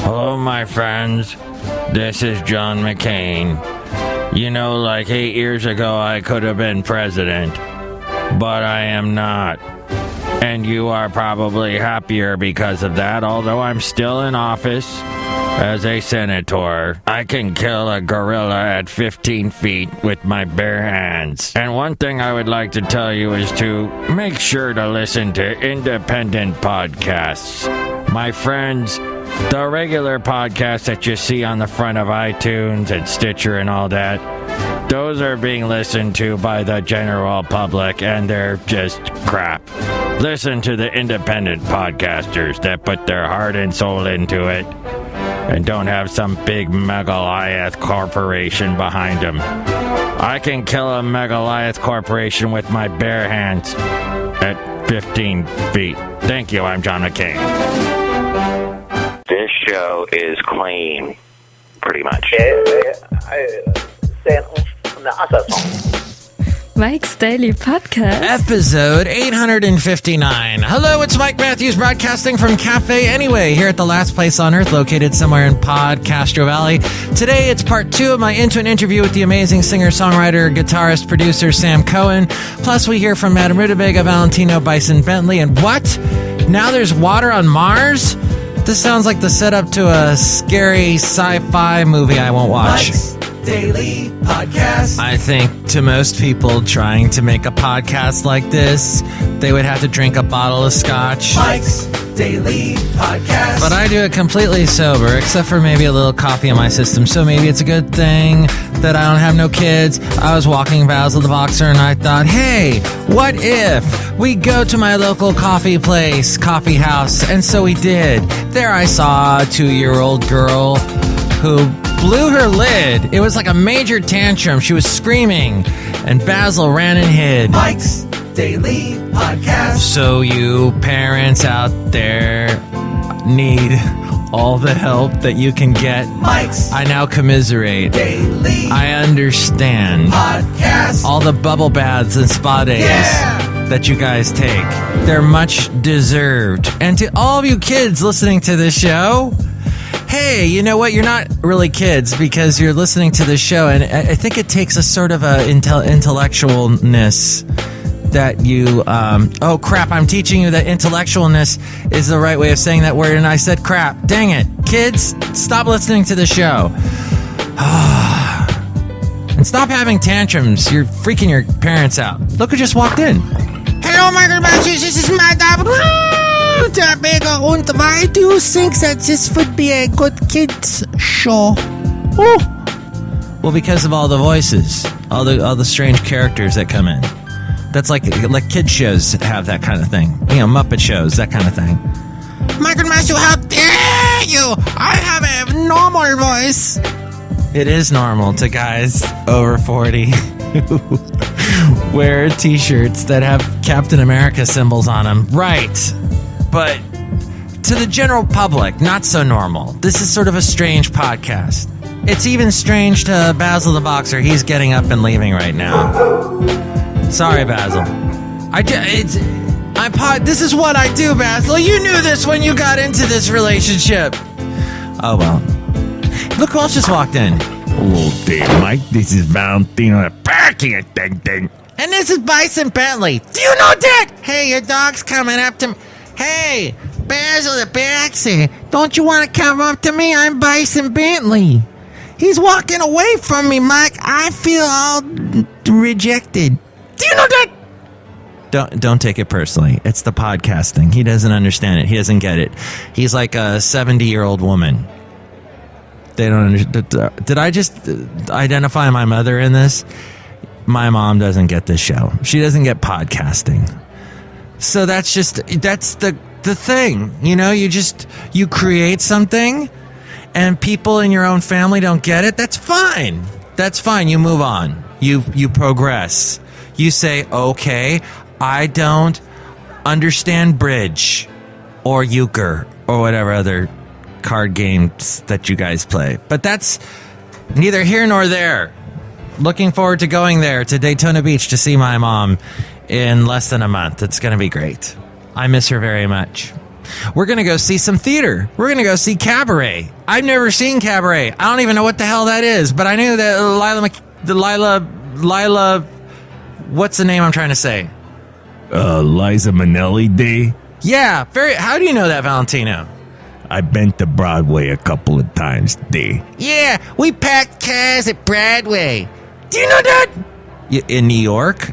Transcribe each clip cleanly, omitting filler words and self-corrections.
Hello, my friends. This is John McCain. You know, like 8 years ago, I could have been president, but I am not. And you are probably happier because of that, although I'm still in office as a senator. I can kill a gorilla at 15 feet with my bare hands. And one thing I would like to tell you is to make sure to listen to independent podcasts. My friends, the regular podcasts that you see on the front of iTunes and Stitcher and all that, those are being listened to by the general public, and they're just crap. Listen to the independent podcasters that put their heart and soul into it and don't have some big Megaliath corporation behind them. I can kill a Megaliath corporation with my bare hands at 15 feet. Thank you, I'm John McCain. This show is clean, pretty much. Mike's Daily Podcast. Episode 859. Hello, it's Mike Matthews broadcasting from Cafe Anyway here at the last place on earth located somewhere in Podcastro Valley. Today it's part 2 of my Into an interview with the amazing singer, songwriter, guitarist, producer Sam Cohen. Plus we hear from Madame Rootabega, Valentino, Bison Bentley, and what? Now there's water on Mars? This sounds like the setup to a scary sci-fi movie I won't watch. Mike's Daily Podcast. I think to most people trying to make a podcast like this, they would have to drink a bottle of scotch. Mike's Daily Podcast. But I do it completely sober, except for maybe a little coffee in my system. So maybe it's a good thing that I don't have no kids. I was walking Basil the boxer and I thought, hey, what if we go to my local coffee place, coffee house? And so we did. There I saw a 2-year-old girl who blew her lid. It was like a major tantrum. She was screaming, and Basil ran and hid. Mike's Daily Podcast. So you parents out there need all the help that you can get. Mike's I now commiserate. Daily I understand Podcast. all the bubble baths and spa days that you guys take. They're much deserved. And to all of you kids listening to this show, hey, you know what? You're not really kids because you're listening to this show, and I think it takes a sort of a intellectualness that you... oh, crap, I'm teaching you that intellectualness is the right way of saying that word, and I said crap. Dang it. Kids, stop listening to the show. And stop having tantrums. You're freaking your parents out. Look who just walked in. Hello, Michael Matthews. This is Madame Rootabega, and why do you think that this would be a good kids show? Oh. Well, because of all the voices, all the strange characters that come in. That's like kid shows have that kind of thing. You know, Muppet shows, that kind of thing. Michael Matthews, how dare you? I have a normal voice. It is normal to guys over 40 who wear t-shirts that have Captain America symbols on them. Right. But to the general public, not so normal. This is sort of a strange podcast. It's even strange to Basil the boxer. He's getting up and leaving right now. Sorry, Basil. This is what I do, Basil. You knew this when you got into this relationship. Oh, well. Look who else just walked in. Hello there, Mike. This is Valentino. And this is Bison Bentley. Do you know that? Hey, your dog's coming up to me. Hey, Basil the boxer. Don't you want to come up to me? I'm Bison Bentley. He's walking away from me, Mike. I feel all rejected. Do you know that? Don't take it personally. It's the podcasting. He doesn't understand it. He doesn't get it. He's like a 70-year-old woman. They don't understand. Did I just identify my mother in this? My mom doesn't get this show. She doesn't get podcasting. So that's the thing. You know, you create something and people in your own family don't get it. That's fine. That's fine. You move on. You progress. You say, okay, I don't understand bridge or euchre or whatever other card games that you guys play. But that's neither here nor there. Looking forward to going there to Daytona Beach to see my mom in less than a month. It's going to be great. I miss her very much. We're going to go see some theater. We're going to go see Cabaret. I've never seen Cabaret. I don't even know what the hell that is, but I knew that Lila, what's the name I'm trying to say? Liza Minnelli Day. Yeah, how do you know that, Valentino? I've been to Broadway a couple of times, Day. Yeah, we packed cars at Broadway. Do you know that? In New York?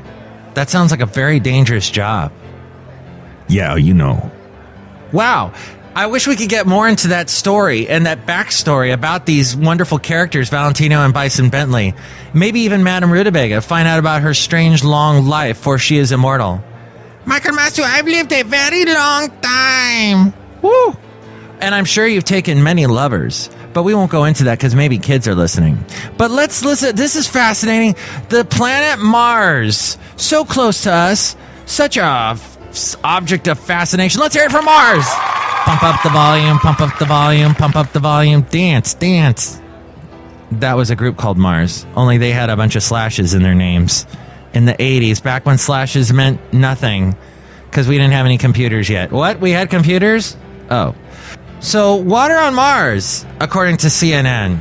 That sounds like a very dangerous job. Yeah, you know. Wow. I wish we could get more into that story and that backstory about these wonderful characters, Valentino and Bison Bentley. Maybe even Madame Rootabega. Find out about her strange long life, for she is immortal. Michael Master, I've lived a very long time. Woo! And I'm sure you've taken many lovers. But we won't go into that because maybe kids are listening. But let's listen. This is fascinating. The planet Mars. So close to us. Such a object of fascination. Let's hear it from Mars. Pump up the volume, pump up the volume, pump up the volume. Dance, dance. That was a group called Mars. Only they had a bunch of slashes in their names. In the 80s, back when slashes meant nothing. Because we didn't have any computers yet. What? We had computers? Oh. So, water on Mars, according to CNN.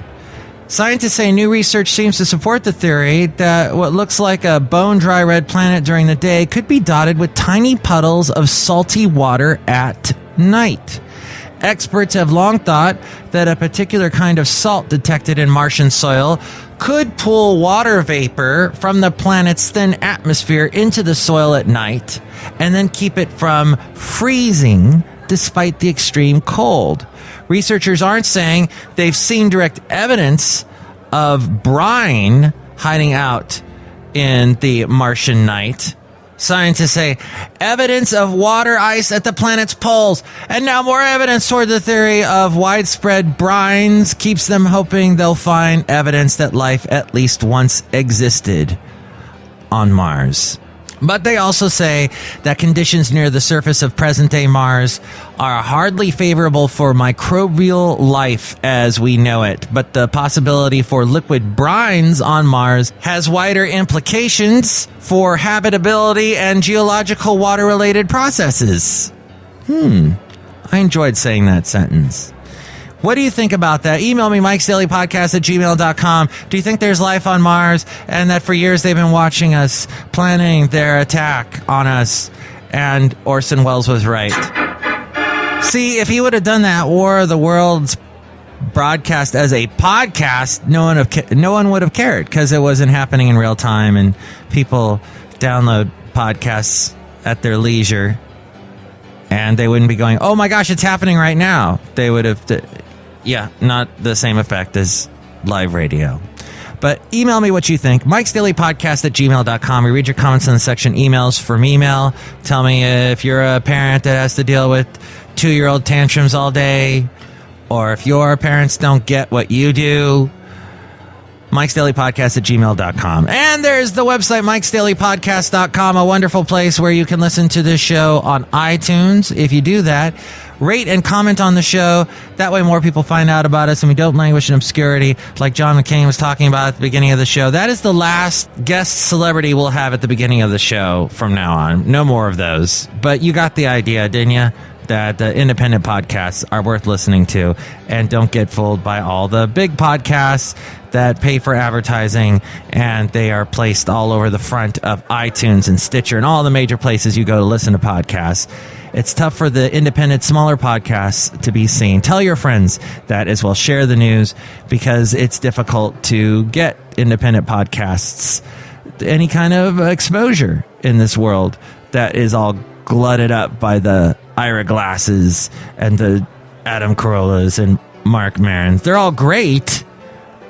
Scientists say new research seems to support the theory that what looks like a bone-dry red planet during the day could be dotted with tiny puddles of salty water at night. Experts have long thought that a particular kind of salt detected in Martian soil could pull water vapor from the planet's thin atmosphere into the soil at night and then keep it from freezing despite the extreme cold. Researchers aren't saying they've seen direct evidence of brine hiding out in the Martian night. Scientists say evidence of water ice at the planet's poles, and now more evidence toward the theory of widespread brines keeps them hoping they'll find evidence that life at least once existed on Mars. But they also say that conditions near the surface of present-day Mars are hardly favorable for microbial life as we know it. But the possibility for liquid brines on Mars has wider implications for habitability and geological water-related processes. I enjoyed saying that sentence. What do you think about that? Email me, MIKEs-DAILY-PODCAST-859-Alternative. Do you think there's life on Mars and that for years they've been watching us, planning their attack on us, and Orson Welles was right? See, if he would have done that War of the Worlds broadcast as a podcast, no one would have cared because it wasn't happening in real time and people download podcasts at their leisure and they wouldn't be going, oh my gosh, it's happening right now. They would have... not the same effect as live radio. But email me what you think. MIKEs-DAILY-PODCAST@gmail.com. We read your comments in the section emails from email. Tell me if you're a parent that has to deal with 2-year-old tantrums all day, or if your parents don't get what you do. MIKEs-DAILY-PODCAST@gmail.com. And there's the website, MIKES-DAILY-PODCAST.com, a wonderful place where you can listen to this show on iTunes. If you do that, rate and comment on the show. That way more people find out about us and we don't languish in obscurity like John McCain was talking about at the beginning of the show. That is the last guest celebrity we'll have at the beginning of the show from now on. No more of those. But you got the idea, didn't you? That the independent podcasts are worth listening to, and don't get fooled by all the big podcasts that pay for advertising and they are placed all over the front of iTunes and Stitcher and all the major places you go to listen to podcasts. It's tough for the independent, smaller podcasts to be seen. Tell your friends that as well. Share the news because it's difficult to get independent podcasts any kind of exposure in this world that is all glutted up by the Ira Glasses and the Adam Carollas and Mark Marons. They're all great,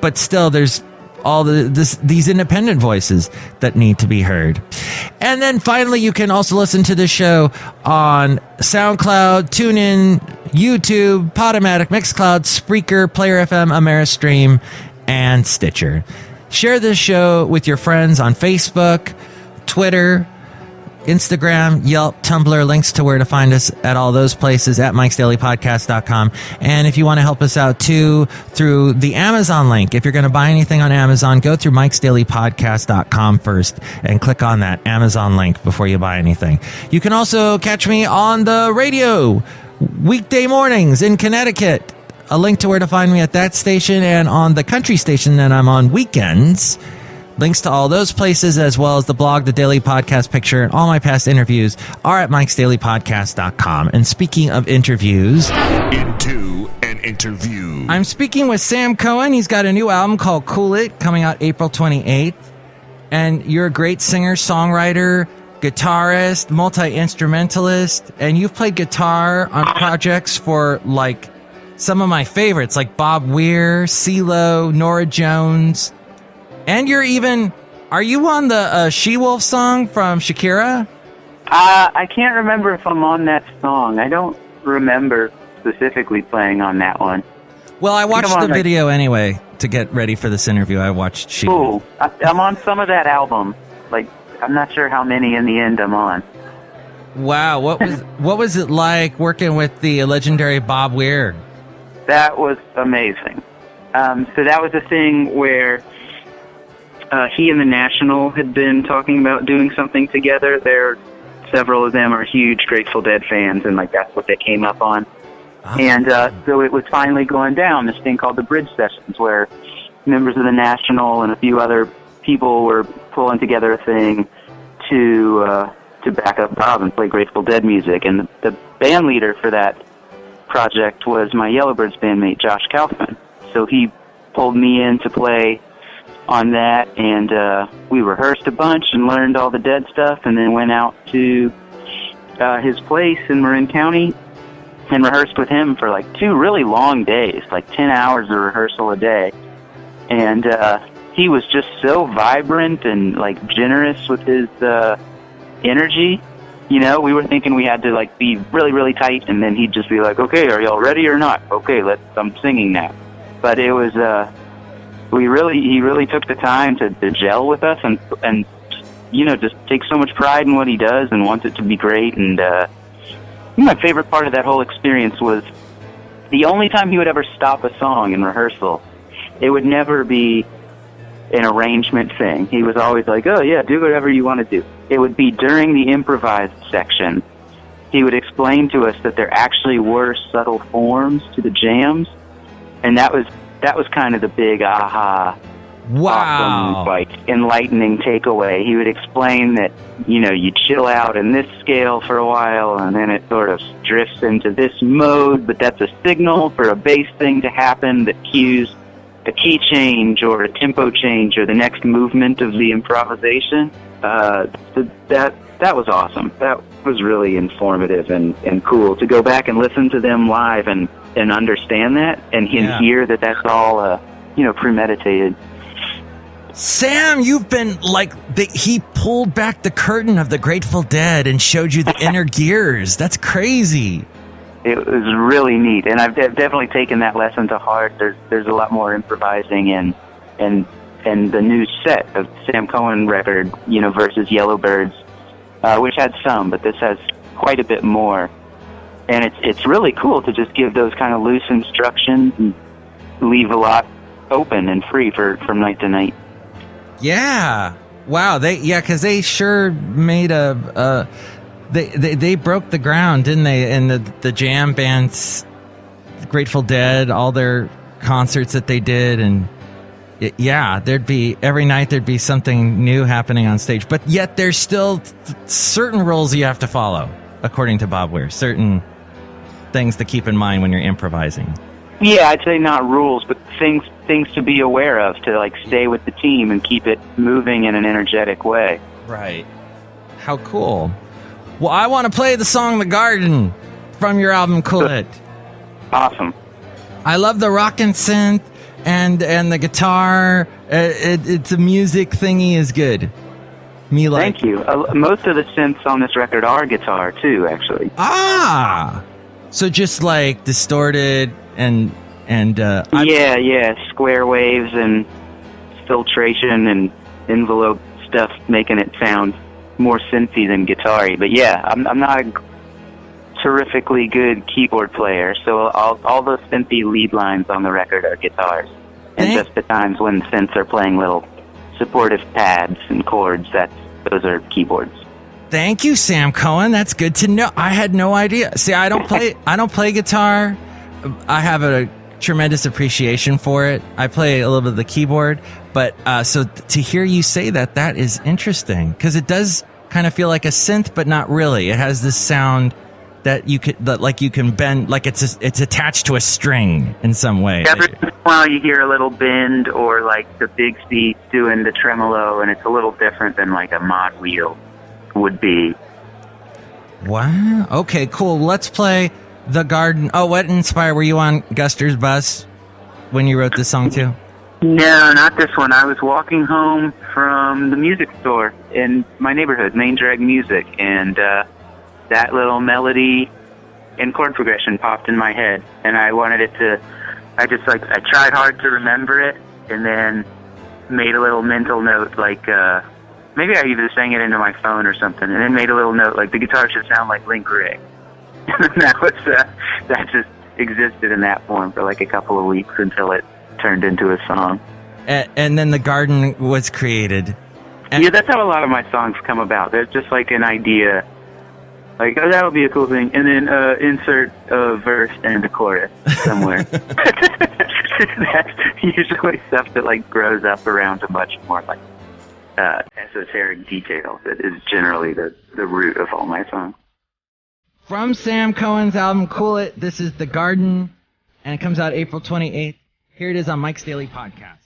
but still there's all these independent voices that need to be heard. And then finally, you can also listen to the show on SoundCloud, TuneIn, YouTube, Podomatic, Mixcloud, Spreaker, Player FM, Ameristream, and Stitcher. Share this show with your friends on Facebook, Twitter, Instagram, Yelp, Tumblr, links to where to find us at all those places at MIKEs-DAILY-PODCAST.com. And if you want to help us out too, through the Amazon link, if you're going to buy anything on Amazon, go through MIKEs-DAILY-PODCAST.com first and click on that Amazon link before you buy anything. You can also catch me on the radio weekday mornings in Connecticut. A link to where to find me at that station and on the country station that I'm on weekends. Links to all those places, as well as the blog, the daily podcast picture, and all my past interviews are at MIKEs-DAILY-PODCAST.com. And speaking of interviews, Into an interview. I'm speaking with Sam Cohen. He's got a new album called Cool It coming out April 28th. And you're a great singer, songwriter, guitarist, multi-instrumentalist, and you've played guitar on projects for like some of my favorites, like Bob Weir, CeeLo, Norah Jones, and are you on the She-Wolf song from Shakira? I can't remember if I'm on that song. I don't remember specifically playing on that one. Well, I watched the video anyway to get ready for this interview. I watched She-Wolf. Cool. I'm on some of that album. Like, I'm not sure how many in the end I'm on. Wow, what was it like working with the legendary Bob Weir? That was amazing. So that was a thing where he and the National had been talking about doing something together. Several of them are huge Grateful Dead fans, and like that's what they came up on. And so it was finally going down, this thing called the Bridge Sessions, where members of the National and a few other people were pulling together a thing to back up Bob and play Grateful Dead music. And the band leader for that project was my Yellowbirds bandmate, Josh Kaufman. So he pulled me in to play on that, and we rehearsed a bunch and learned all the Dead stuff, and then went out to his place in Marin County and rehearsed with him for like 2 really long days, like 10 hours of rehearsal a day. And he was just so vibrant and like generous with his energy. You know, we were thinking we had to like be really, really tight, and then he'd just be like, "Okay, are y'all ready or not? Okay, I'm singing now." But it was he really took the time to gel with us and you know, just take so much pride in what he does and wants it to be great. And my favorite part of that whole experience was the only time he would ever stop a song in rehearsal. It would never be an arrangement thing. He was always like, "Oh yeah, do whatever you want to do." It would be during the improvised section. He would explain to us that there actually were subtle forms to the jams, and that was kind of the big aha, awesome, like enlightening takeaway. He would explain that, you know, you chill out in this scale for a while, and then it sort of drifts into this mode, but that's a signal for a bass thing to happen that cues a key change or a tempo change or the next movement of the improvisation. That was awesome. That was really informative and cool to go back and listen to them live and understand that and hear that that's all premeditated. Sam, you've been like he pulled back the curtain of the Grateful Dead and showed you the inner gears. That's crazy. It was really neat, and I've definitely taken that lesson to heart. There's a lot more improvising and the new set of Sam Cohen record, versus Yellowbirds, which had some, but this has quite a bit more. And it's really cool to just give those kind of loose instructions and leave a lot open and free from night to night. Yeah. Wow. Because they sure made they broke the ground, didn't they? And the jam bands, Grateful Dead, all their concerts that they did, and every night there'd be something new happening on stage. But yet there's still certain rules you have to follow, according to Bob Weir. Certain things to keep in mind when you're improvising. Yeah, I'd say not rules, but things to be aware of to like stay with the team and keep it moving in an energetic way. Right. How cool. Well, I want to play the song "The Garden" from your album Cool It. Awesome. I love the rock and synth and the guitar. It's a music thingy is good. Thank you. Most of the synths on this record are guitar too, actually. So just like distorted and square waves and filtration and envelope stuff, making it sound more synthy than guitar-y. But yeah, I'm not a terrifically good keyboard player, so all those synthy lead lines on the record are guitars. And just the times when synths are playing little supportive pads and chords, those are keyboards. Thank you, Sam Cohen. That's good to know. I had no idea. See, I don't play guitar. I have a tremendous appreciation for it. I play a little bit of the keyboard, but so to hear you say that is interesting, because it does kind of feel like a synth, but not really. It has this sound that you can bend, like it's attached to a string in some way. Every once in a while you hear a little bend, or like the Bigsby doing the tremolo, and it's a little different than like a mod wheel would be. Wow. Okay, cool. Let's play The Garden. Oh, what inspired? Were you on Guster's bus when you wrote this song too? No, not this one. I was walking home from the music store in my neighborhood, Main Drag Music, and that little melody and chord progression popped in my head, and I wanted it to, I tried hard to remember it, and then made a little mental note, like, maybe I even sang it into my phone or something, and then made a little note, like, the guitar should sound like Link Wray. And that just existed in that form for like a couple of weeks until it turned into a song. And then The Garden was created. Yeah, that's how a lot of my songs come about. There's just like an idea, like, oh, that would be a cool thing, and then insert a verse and a chorus somewhere. That's usually stuff that like grows up around a much more like esoteric detail that is generally the root of all my songs. From Sam Cohen's album Cool It, this is The Garden, and it comes out April 28th. Here it is on Mike's Daily Podcast.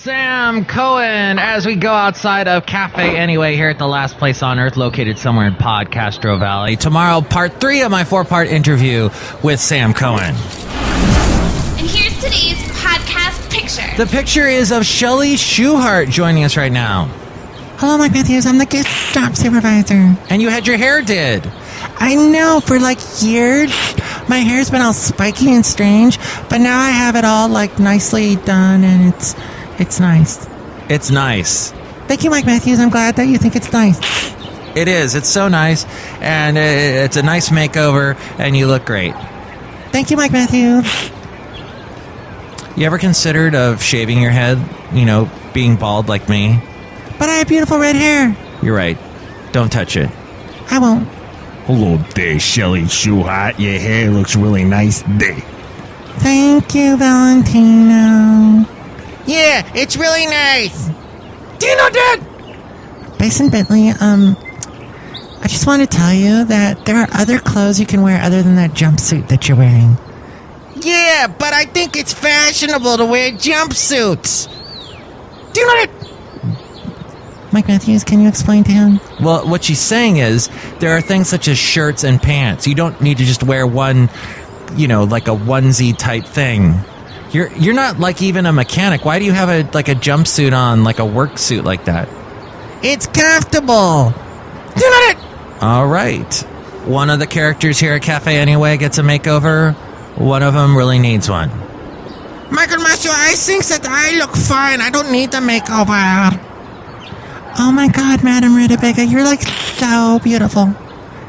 Sam Cohen as we go outside of Cafe Anyway here at the last place on earth located somewhere in Podcastro Valley. Tomorrow, part 3 of my 4-part interview with Sam Cohen. And here's today's podcast picture. The picture is of Chely Shoehart joining us right now. Hello, Mike Matthews. I'm the gift shop supervisor. And you had your hair did. I know, for like years, my hair's been all spiky and strange, but now I have it all like nicely done, and it's nice. It's nice. Thank you, Mike Matthews. I'm glad that you think it's nice. It is. It's so nice, and it's a nice makeover, and you look great. Thank you, Mike Matthews. You ever considered of shaving your head, being bald like me? But I have beautiful red hair. You're right. Don't touch it. I won't. Hello there, Chely Shoehart. Your hair looks really nice there. Thank you, Valentino. Yeah, it's really nice. Do you know that? Bison Bentley, I just want to tell you that there are other clothes you can wear other than that jumpsuit that you're wearing. Yeah, but I think it's fashionable to wear jumpsuits. Do you know that? Mike Matthews, can you explain to him? Well, what she's saying is there are things such as shirts and pants. You don't need to just wear one, like a onesie type thing. You're not like even a mechanic. Why do you have a jumpsuit on, like a work suit like that? It's comfortable. Do you know that? All right. One of the characters here at Cafe Anyway gets a makeover. One of them really needs one. Michael Matthews, I think that I look fine. I don't need the makeover. Oh my God, Madame Rootabega, you're like so beautiful.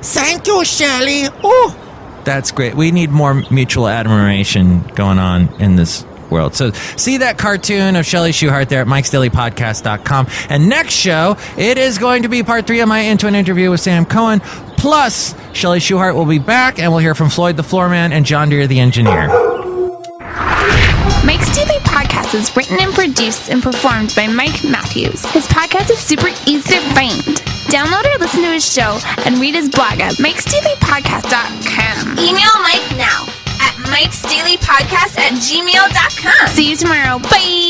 Thank you, Chely. Oh, That's great. We need more mutual admiration going on in this world. So see that cartoon of Chely Shoehart there at MIKEs-DAILY-PODCAST.com. And next show, it is going to be part 3 of my Into an Interview with Sam Cohen. Plus, Chely Shoehart will be back, and we'll hear from Floyd the Floorman and John Deere the engineer. Mike's Daily Podcast is written and produced and performed by Mike Matthews. His podcast is super easy to find. Download or listen to his show and read his blog at MIKES-DAILY-PODCAST.com. Email Mike now at MIKES-DAILY-PODCAST@gmail.com. See you tomorrow. Bye!